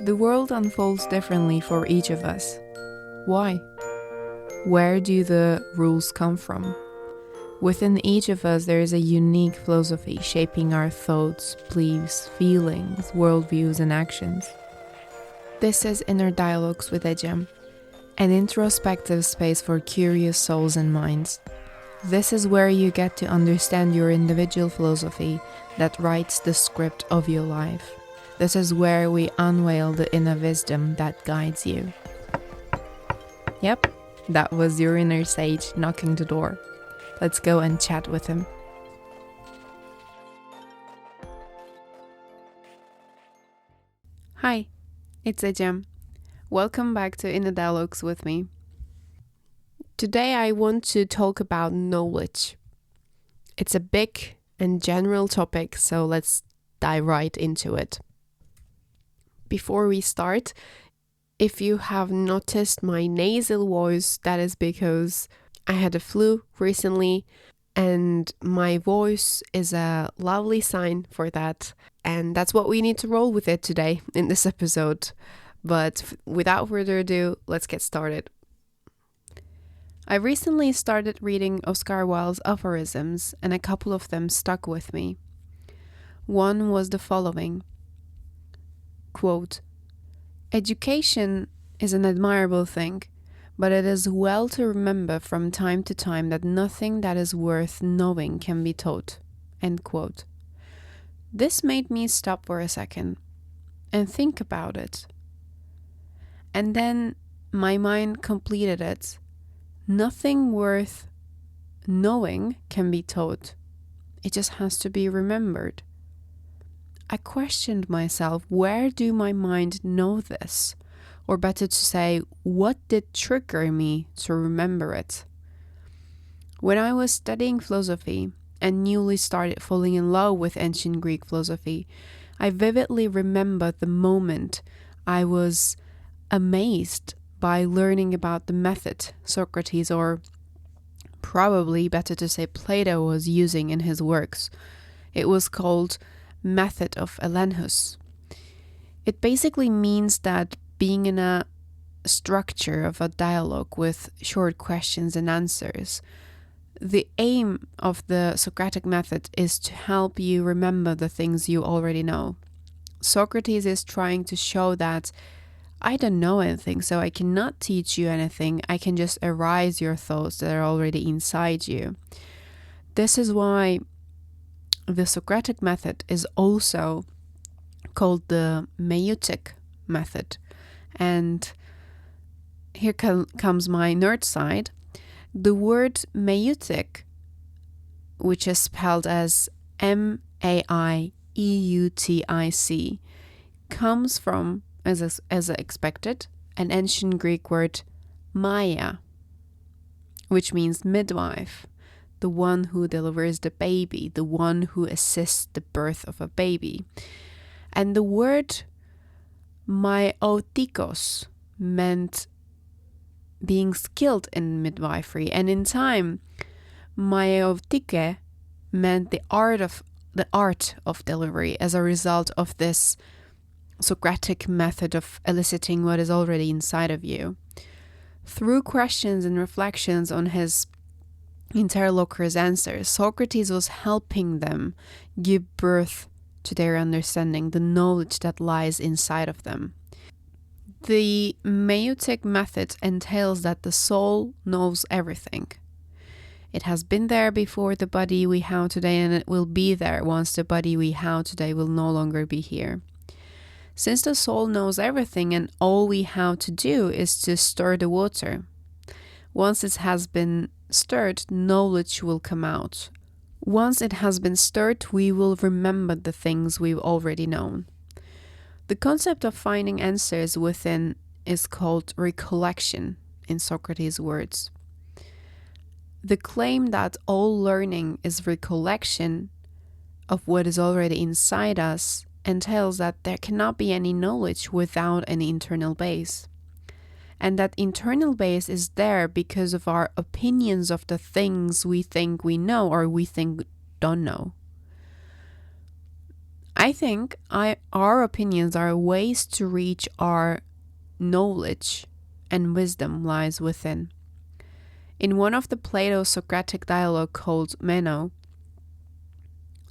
The world unfolds differently for each of us. Why? Where do the rules come from? Within each of us, there is a unique philosophy shaping our thoughts, beliefs, feelings, worldviews, and actions. This is Inner Dialogues with Ecem, an introspective space for curious souls and minds. This is where you get to understand your individual philosophy that writes the script of your life. This is where we unveil the inner wisdom that guides you. Yep, that was your inner sage knocking the door. Let's go and chat with him. Hi, it's Ecem. Welcome back to Inner Dialogues with me. Today I want to talk about knowledge. It's a big and general topic, so let's dive right into it. Before we start, if you have noticed my nasal voice, that is because I had a flu recently and my voice is a lovely sign for that. And that's what we need to roll with it today in this episode. But without further ado, let's get started. I recently started reading Oscar Wilde's aphorisms, and a couple of them stuck with me. One was the following, quote, "Education is an admirable thing, but it is well to remember from time to time that nothing that is worth knowing can be taught." End quote. This made me stop for a second and think about it. And then my mind completed it. Nothing worth knowing can be taught. It just has to be remembered. I questioned myself, where do my mind know this? Or better to say, what did trigger me to remember it? When I was studying philosophy and newly started falling in love with ancient Greek philosophy, I vividly remember the moment I was amazed by learning about the method Socrates, or probably better to say Plato, was using in his works. It was called method of Elenchus. It basically means that being in a structure of a dialogue with short questions and answers. The aim of the Socratic method is to help you remember the things you already know. Socrates is trying to show that I don't know anything, so I cannot teach you anything. I can just arise your thoughts that are already inside you. This is why the Socratic method is also called the meutic method. And here comes my nerd side. The word meutic, which is spelled as M-A-I-E-U-T-I-C, comes from, as expected, an ancient Greek word Maya, which means midwife, the one who delivers the baby, the one who assists the birth of a baby. And the word myotikos meant being skilled in midwifery, and in time, myotike meant the art of delivery as a result of this Socratic method of eliciting what is already inside of you. Through questions and reflections on his interlocutor's answers, Socrates was helping them give birth to their understanding, the knowledge that lies inside of them. The meutic method entails that the soul knows everything. It has been there before the body we have today, and it will be there once the body we have today will no longer be here. Since the soul knows everything and all we have to do is to stir the water, once it has been stirred, knowledge will come out. Once it has been stirred, we will remember the things we've already known. The concept of finding answers within is called recollection, in Socrates' words. The claim that all learning is recollection of what is already inside us entails that there cannot be any knowledge without an internal base. And that internal base is there because of our opinions of the things we think we know or we think don't know. I think our opinions are ways to reach our knowledge, and wisdom lies within. In one of the Plato-Socratic dialogue called Meno,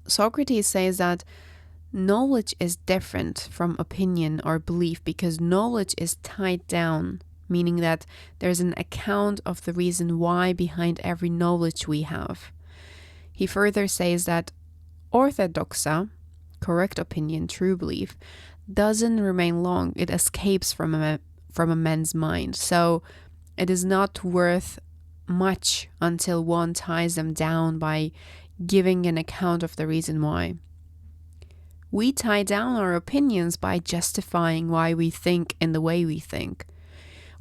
Socrates says that knowledge is different from opinion or belief because knowledge is tied down, meaning that there's an account of the reason why behind every knowledge we have. He further says that orthodoxa, correct opinion, true belief, doesn't remain long. It escapes from a man's mind. So it is not worth much until one ties them down by giving an account of the reason why. We tie down our opinions by justifying why we think in the way we think.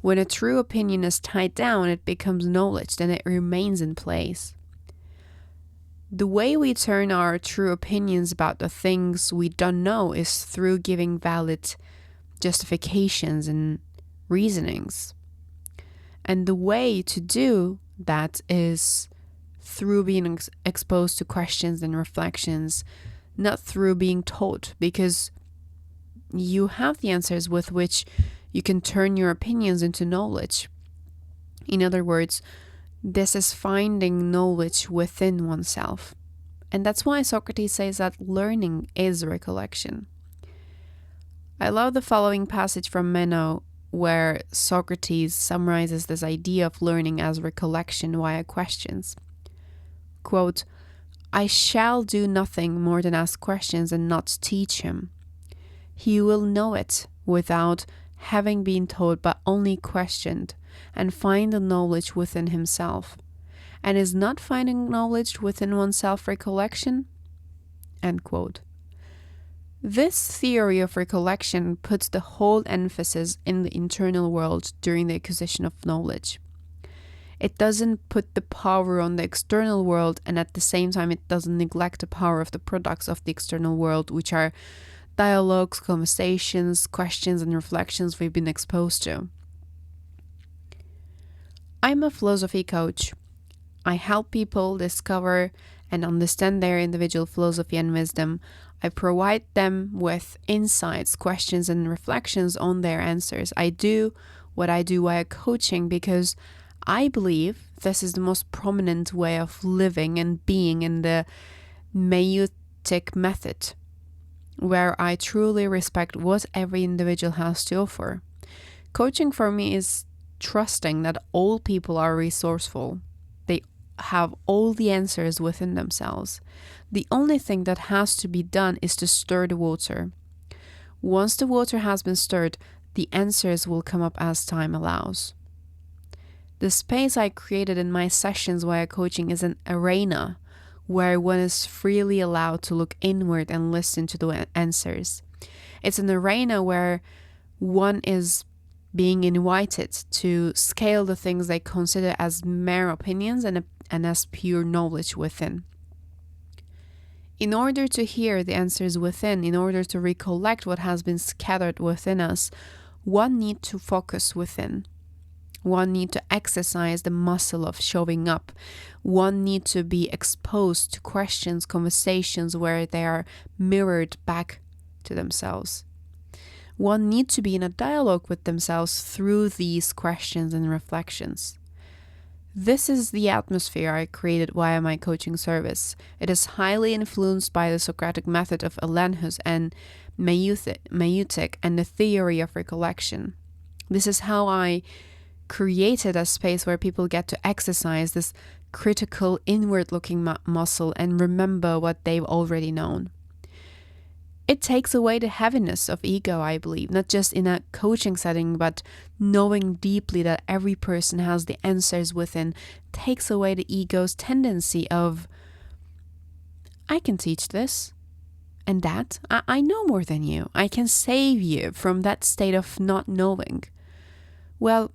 When a true opinion is tied down, it becomes knowledge, then it remains in place. The way we turn our true opinions about the things we don't know is through giving valid justifications and reasonings. And the way to do that is through being exposed to questions and reflections, not through being taught, because you have the answers with which you can turn your opinions into knowledge. In other words, this is finding knowledge within oneself. And that's why Socrates says that learning is recollection. I love the following passage from Meno, where Socrates summarizes this idea of learning as recollection via questions. Quote, "I shall do nothing more than ask questions and not teach him. He will know it without having been taught, but only questioned, and find the knowledge within himself. And is not finding knowledge within oneself recollection?" End quote. This theory of recollection puts the whole emphasis in the internal world during the acquisition of knowledge. It doesn't put the power on the external world, and at the same time it doesn't neglect the power of the products of the external world, which are dialogues, conversations, questions, and reflections we've been exposed to. I'm a philosophy coach. I help people discover and understand their individual philosophy and wisdom. I provide them with insights, questions, and reflections on their answers. I do what I do via coaching because I believe this is the most prominent way of living and being in the meutic method, where I truly respect what every individual has to offer. Coaching for me is trusting that all people are resourceful. They have all the answers within themselves. The only thing that has to be done is to stir the water. Once the water has been stirred, the answers will come up as time allows. The space I created in my sessions via coaching is an arena where one is freely allowed to look inward and listen to the answers. It's an arena where one is being invited to scale the things they consider as mere opinions and as pure knowledge within. In order to hear the answers within, in order to recollect what has been scattered within us, one needs to focus within. One needs to exercise the muscle of showing up. One needs to be exposed to questions, conversations where they are mirrored back to themselves. One needs to be in a dialogue with themselves through these questions and reflections. This is the atmosphere I created via my coaching service. It is highly influenced by the Socratic method of Elenchus and meutic and the theory of recollection. This is how I created a space where people get to exercise this critical inward-looking muscle and remember what they've already known. It takes away the heaviness of ego, I believe, not just in a coaching setting, but knowing deeply that every person has the answers within takes away the ego's tendency of, I can teach this and that. I know more than you. I can save you from that state of not knowing. Well,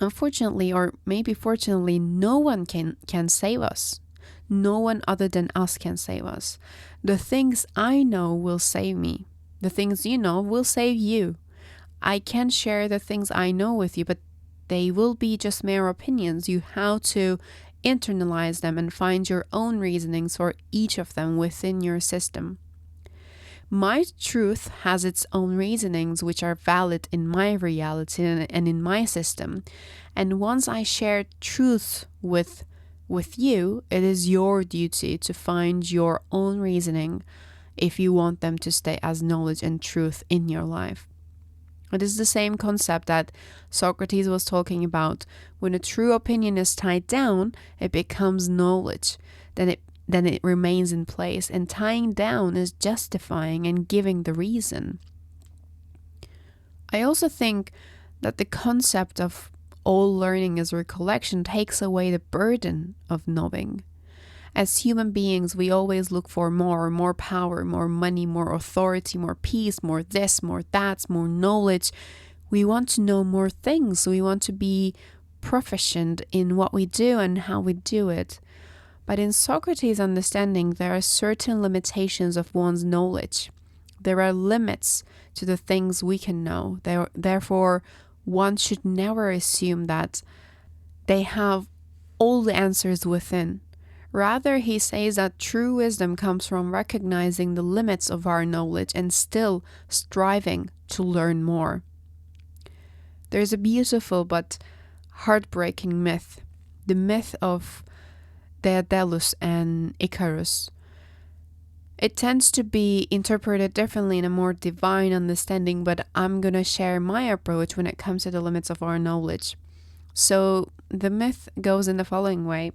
unfortunately, or maybe fortunately, no one can save us. No one other than us can save us. The things I know will save me. The things you know will save you. I can share the things I know with you, but they will be just mere opinions. You have to internalize them and find your own reasonings for each of them within your system. My truth has its own reasonings, which are valid in my reality and in my system. And once I share truth with you, it is your duty to find your own reasoning if you want them to stay as knowledge and truth in your life. It is the same concept that Socrates was talking about. When a true opinion is tied down, it becomes knowledge. Then it remains in place, and tying down is justifying and giving the reason. I also think that the concept of all learning is recollection takes away the burden of knowing. As human beings, we always look for more power, more money, more authority, more peace, more this, more that, more knowledge. We want to know more things. We want to be proficient in what we do and how we do it. But in Socrates' understanding, there are certain limitations of one's knowledge. There are limits to the things we can know. Therefore, one should never assume that they have all the answers within. Rather, he says that true wisdom comes from recognizing the limits of our knowledge and still striving to learn more. There's a beautiful but heartbreaking myth, the myth of Daedalus and Icarus. It tends to be interpreted differently in a more divine understanding, but I'm going to share my approach when it comes to the limits of our knowledge. So the myth goes in the following way.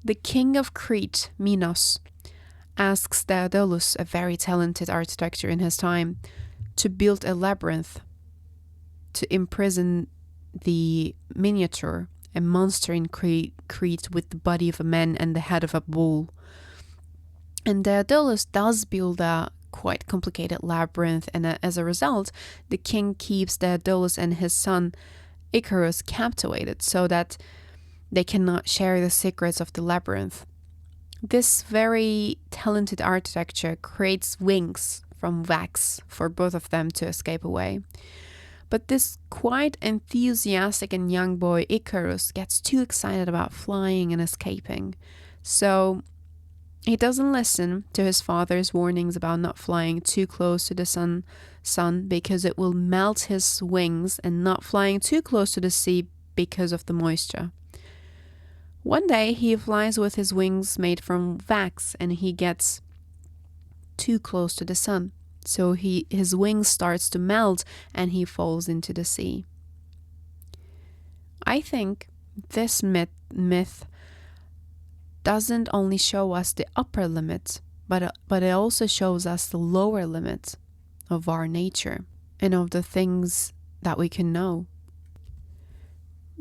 The king of Crete, Minos, asks Daedalus, a very talented architecture in his time, to build a labyrinth to imprison the minotaur, a monster in Crete with the body of a man and the head of a bull. And Daedalus does build a quite complicated labyrinth, and as a result, the king keeps Daedalus and his son Icarus captivated so that they cannot share the secrets of the labyrinth. This very talented architecture creates wings from wax for both of them to escape away. But this quite enthusiastic and young boy Icarus gets too excited about flying and escaping. So he doesn't listen to his father's warnings about not flying too close to the sun because it will melt his wings, and not flying too close to the sea because of the moisture. One day he flies with his wings made from wax, and he gets too close to the sun. So his wings starts to melt and he falls into the sea. I think this myth doesn't only show us the upper limit, but it also shows us the lower limit of our nature and of the things that we can know.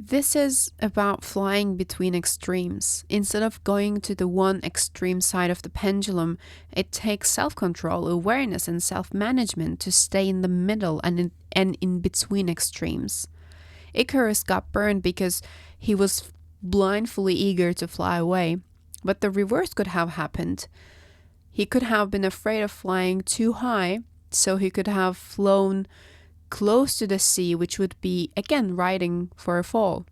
This is about flying between extremes. Instead of going to the one extreme side of the pendulum, it takes self-control, awareness, and self-management to stay in the middle and in between extremes. Icarus got burned because he was blindly eager to fly away, but the reverse could have happened. He could have been afraid of flying too high, so he could have flown close to the sea, which would be, again, riding for a fall.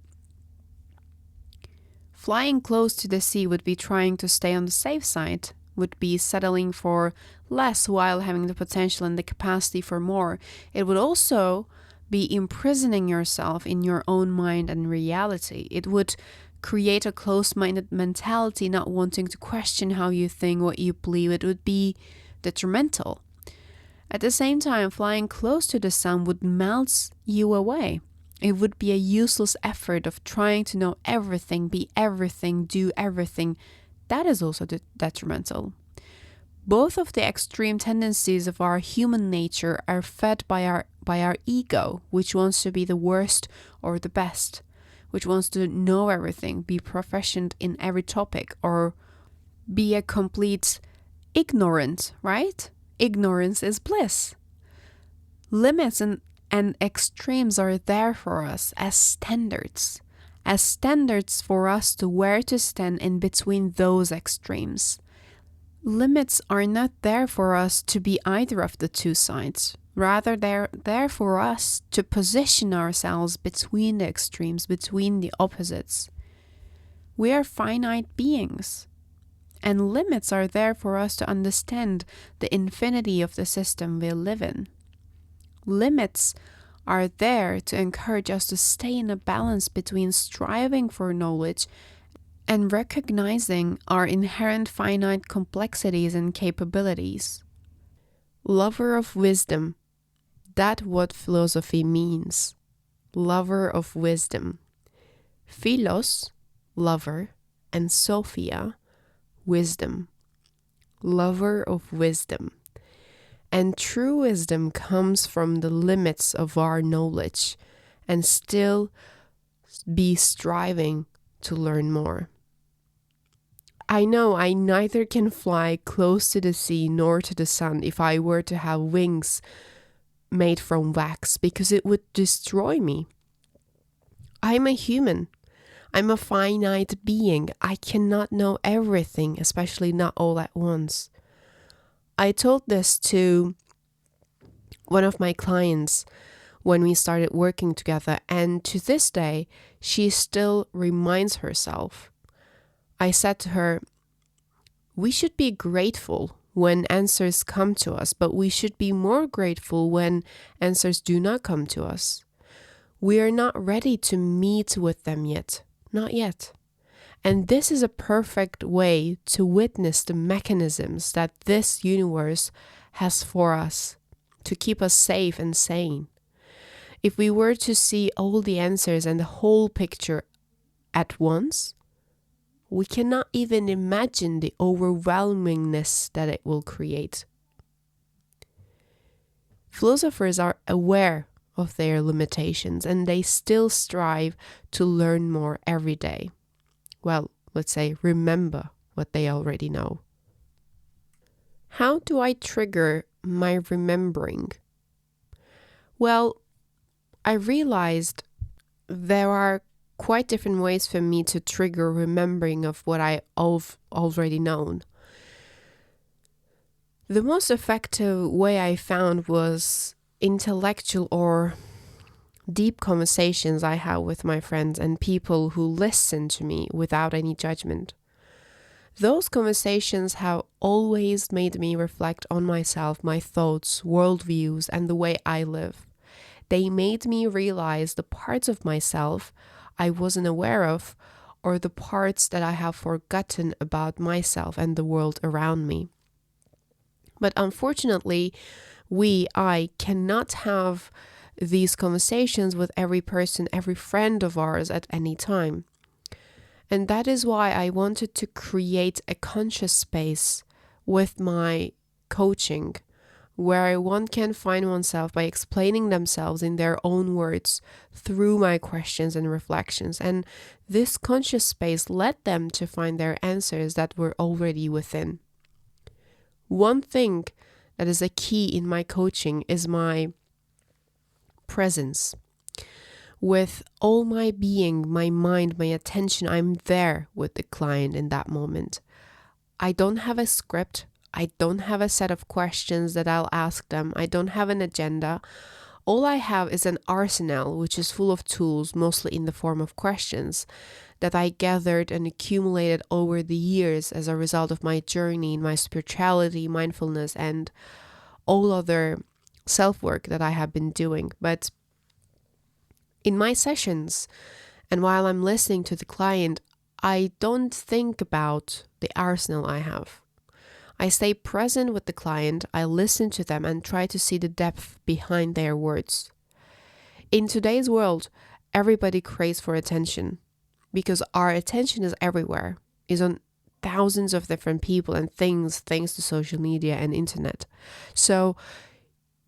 Flying close to the sea would be trying to stay on the safe side, would be settling for less while having the potential and the capacity for more. It would also be imprisoning yourself in your own mind and reality. It would create a closed-minded mentality, not wanting to question how you think, what you believe. It would be detrimental. At the same time, flying close to the sun would melt you away. It would be a useless effort of trying to know everything, be everything, do everything. That is also detrimental. Both of the extreme tendencies of our human nature are fed by our ego, which wants to be the worst or the best, which wants to know everything, be proficient in every topic, or be a complete ignorant, right? Ignorance is bliss. Limits and extremes are there for us as standards for us to where to stand in between those extremes. Limits are not there for us to be either of the two sides. Rather, they're there for us to position ourselves between the extremes, between the opposites. We are finite beings. And limits are there for us to understand the infinity of the system we live in. Limits are there to encourage us to stay in a balance between striving for knowledge and recognizing our inherent finite complexities and capabilities. Lover of wisdom, that's what philosophy means. Lover of wisdom. Philos, lover, and Sophia, wisdom. Lover of wisdom. And true wisdom comes from the limits of our knowledge and still be striving to learn more. I know I neither can fly close to the sea nor to the sun if I were to have wings made from wax, because it would destroy me. I'm a human. I'm a finite being. I cannot know everything, especially not all at once. I told this to one of my clients when we started working together, and to this day, she still reminds herself. I said to her, we should be grateful when answers come to us, but we should be more grateful when answers do not come to us. We are not ready to meet with them yet. Not yet. And this is a perfect way to witness the mechanisms that this universe has for us to keep us safe and sane. If we were to see all the answers and the whole picture at once, we cannot even imagine the overwhelmingness that it will create. Philosophers are aware of their limitations and they still strive to learn more every day. Well, let's say remember what they already know. How do I trigger my remembering? Well, I realized there are quite different ways for me to trigger remembering of what I've already known. The most effective way I found was intellectual or deep conversations I have with my friends and people who listen to me without any judgment. Those conversations have always made me reflect on myself, my thoughts, worldviews, and the way I live. They made me realize the parts of myself I wasn't aware of, or the parts that I have forgotten about myself and the world around me. But unfortunately, I cannot have these conversations with every person, every friend of ours at any time. And that is why I wanted to create a conscious space with my coaching, where one can find oneself by explaining themselves in their own words through my questions and reflections. And this conscious space led them to find their answers that were already within. One thing that is a key in my coaching is my presence. With all my being, my mind, my attention, I'm there with the client in that moment. I don't have a script. I don't have a set of questions that I'll ask them. I don't have an agenda. All I have is an arsenal, which is full of tools, mostly in the form of questions, that I gathered and accumulated over the years as a result of my journey in my spirituality, mindfulness, and all other self-work that I have been doing. But in my sessions, and while I'm listening to the client, I don't think about the arsenal I have. I stay present with the client, I listen to them and try to see the depth behind their words. In today's world, everybody craves for attention because our attention is everywhere, is on thousands of different people and things thanks to social media and internet. So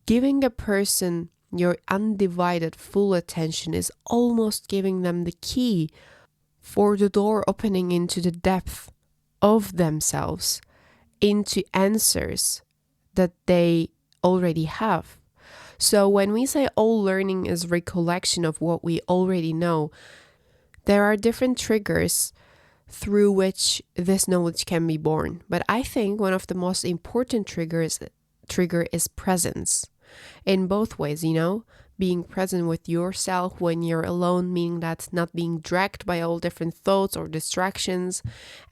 giving a person your undivided full attention is almost giving them the key for the door opening into the depth of themselves, into answers that they already have. So when we say all learning is recollection of what we already know, there are different triggers through which this knowledge can be born. But I think one of the most important trigger is presence. In both ways, being present with yourself when you're alone, meaning that not being dragged by all different thoughts or distractions,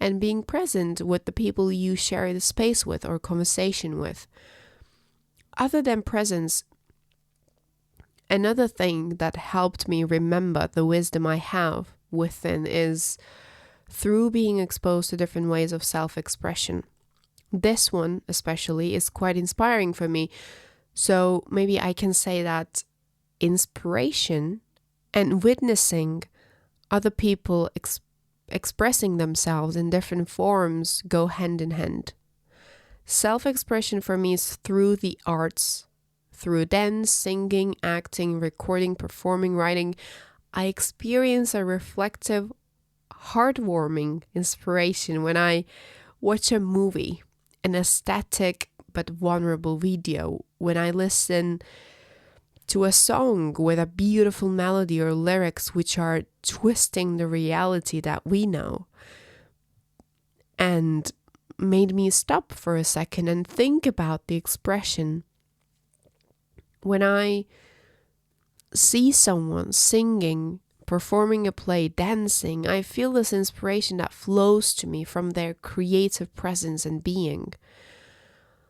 and being present with the people you share the space with or conversation with. Other than presence, another thing that helped me remember the wisdom I have within is through being exposed to different ways of self-expression. This one especially is quite inspiring for me. So maybe I can say that inspiration and witnessing other people expressing themselves in different forms go hand in hand. Self-expression for me is through the arts, through dance, singing, acting, recording, performing, writing. I experience a reflective, heartwarming inspiration when I watch a movie, an aesthetic but vulnerable video, when I listen to a song with a beautiful melody or lyrics which are twisting the reality that we know, and made me stop for a second and think about the expression. When I see someone singing, performing a play, dancing, I feel this inspiration that flows to me from their creative presence and being.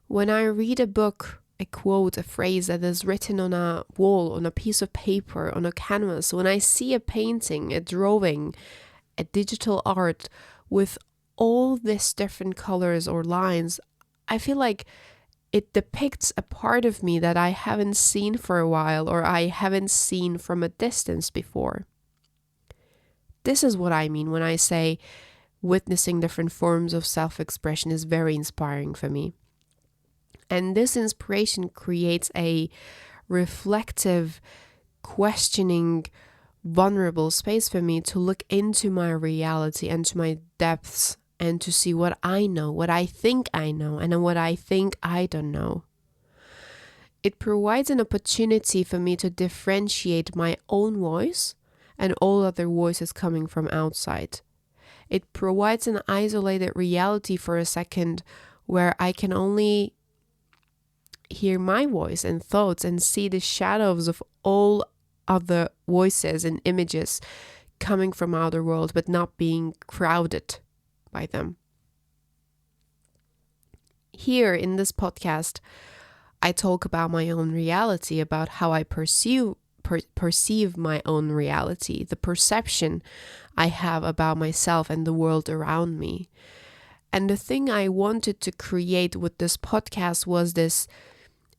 When I read a book, a quote, a phrase that is written on a wall, on a piece of paper, on a canvas, when I see a painting, a drawing, a digital art with all these different colors or lines, I feel like it depicts a part of me that I haven't seen for a while, or I haven't seen from a distance before. This is what I mean when I say witnessing different forms of self-expression is very inspiring for me. And this inspiration creates a reflective, questioning, vulnerable space for me to look into my reality and to my depths and to see what I know, what I think I know, and what I think I don't know. It provides an opportunity for me to differentiate my own voice and all other voices coming from outside. It provides an isolated reality for a second where I can only hear my voice and thoughts and see the shadows of all other voices and images coming from outer world, but not being crowded by them. Here in this podcast, I talk about my own reality, about how I perceive my own reality, the perception I have about myself and the world around me. And the thing I wanted to create with this podcast was this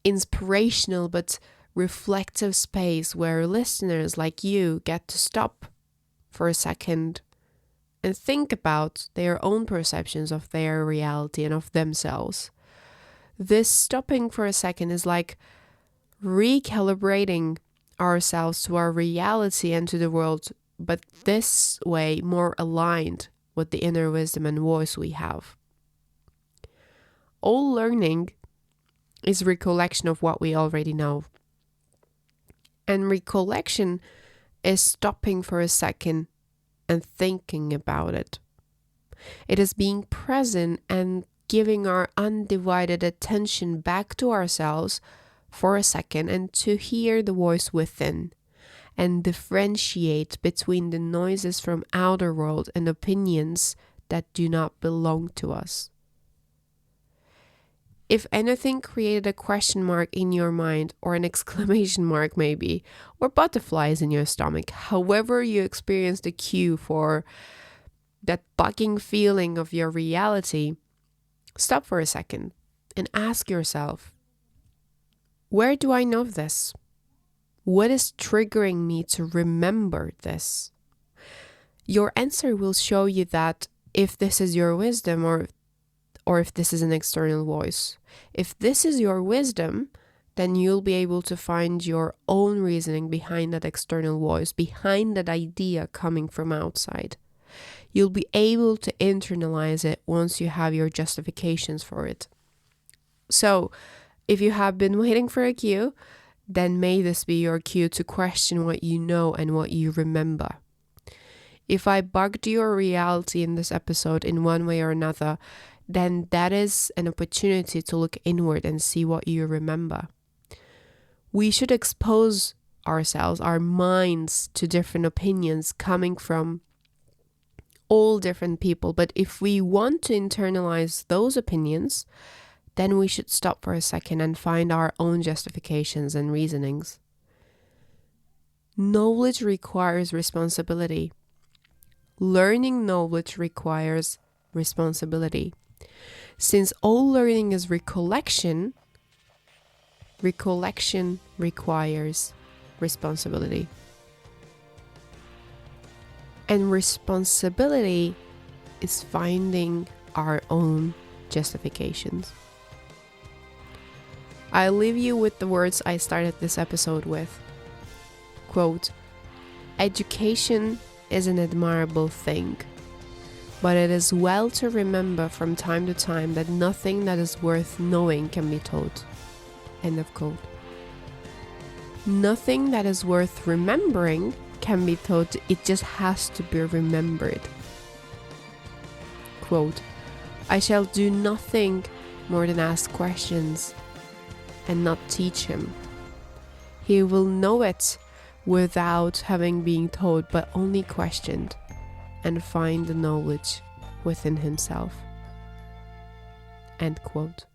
inspirational but reflective space where listeners like you get to stop for a second and think about their own perceptions of their reality and of themselves. This stopping for a second is like recalibrating ourselves to our reality and to the world, but this way more aligned with the inner wisdom and voice we have. All learning is recollection of what we already know. And recollection is stopping for a second and thinking about it. It is being present and giving our undivided attention back to ourselves for a second and to hear the voice within and differentiate between the noises from outer world and opinions that do not belong to us. If anything created a question mark in your mind, or an exclamation mark maybe, or butterflies in your stomach, however you experience the cue for that bugging feeling of your reality, stop for a second and ask yourself, where do I know this? What is triggering me to remember this? Your answer will show you that if this is your wisdom or if this is an external voice. If this is your wisdom, then you'll be able to find your own reasoning behind that external voice, behind that idea coming from outside. You'll be able to internalize it once you have your justifications for it. So, if you have been waiting for a cue, then may this be your cue to question what you know and what you remember. If I bugged your reality in this episode in one way or another, then that is an opportunity to look inward and see what you remember. We should expose ourselves, our minds, to different opinions coming from all different people. But if we want to internalize those opinions, then we should stop for a second and find our own justifications and reasonings. Knowledge requires responsibility. Learning knowledge requires responsibility. Since all learning is recollection, recollection requires responsibility. And responsibility is finding our own justifications. I leave you with the words I started this episode with. Quote, "Education is an admirable thing, but it is well to remember from time to time that nothing that is worth knowing can be taught." End of quote. Nothing that is worth remembering can be taught, it just has to be remembered. Quote, "I shall do nothing more than ask questions and not teach him. He will know it without having been taught, but only questioned, and find the knowledge within himself." End quote.